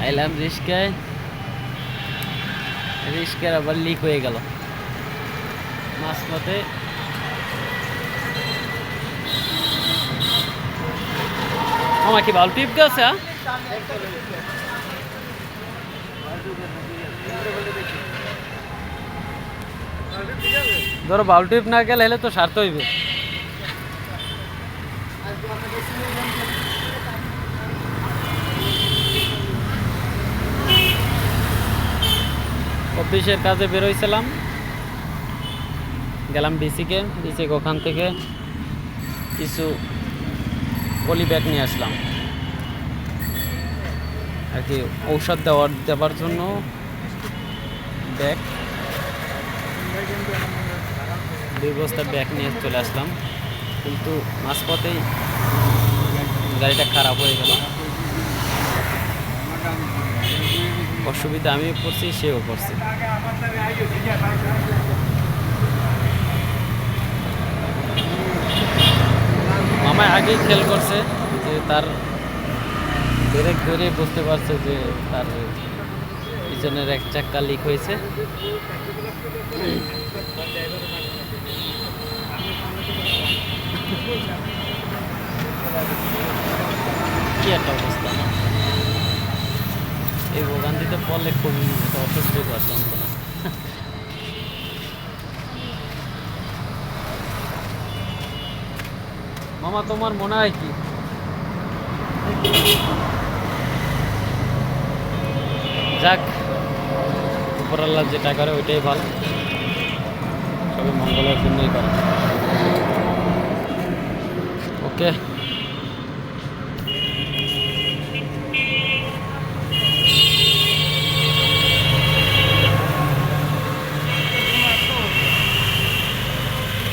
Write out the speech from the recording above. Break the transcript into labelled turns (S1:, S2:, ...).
S1: আইলাম রিস্কায়, রিস্কার আবার লিক হয়ে গেল মাঝপথে। আমার কি বাল টিপ গেছে? ধরো বাল টিপ না গেলে হলে তো সারতে হইবে। অফিসের কাজে বেরোইছিলাম, গেলাম ডিসিকে, ওখান থেকে কিছু পলি ব্যাগ নিয়ে আসলাম আর কি, ঔষধ দেওয়ার জন্য ব্যাগ, 2 বস্তা ব্যাগ নিয়ে চলে আসলাম। কিন্তু মাঝপথেই গাড়িটা খারাপ হয়ে গেল। অসুবিধা আমিও পড়ছি, সেও পড়ছে। মামা আগেই খেয়াল করছে যে তার ব্রেক ধরে বুঝতে পারছে যে তার পিছনের এক চাক্কা লিক হয়েছে। কি একটা অবস্থা! এই ভোগান্তিতে পড়লে খুবই একটা অসহ্যকর যন্ত্রণা। মামা তোমার মনে হয় কি? যাক, উপরাল্লাহ যেটা করে ওইটাই ভালো, সবই মঙ্গলের জন্যই করে। ওকে।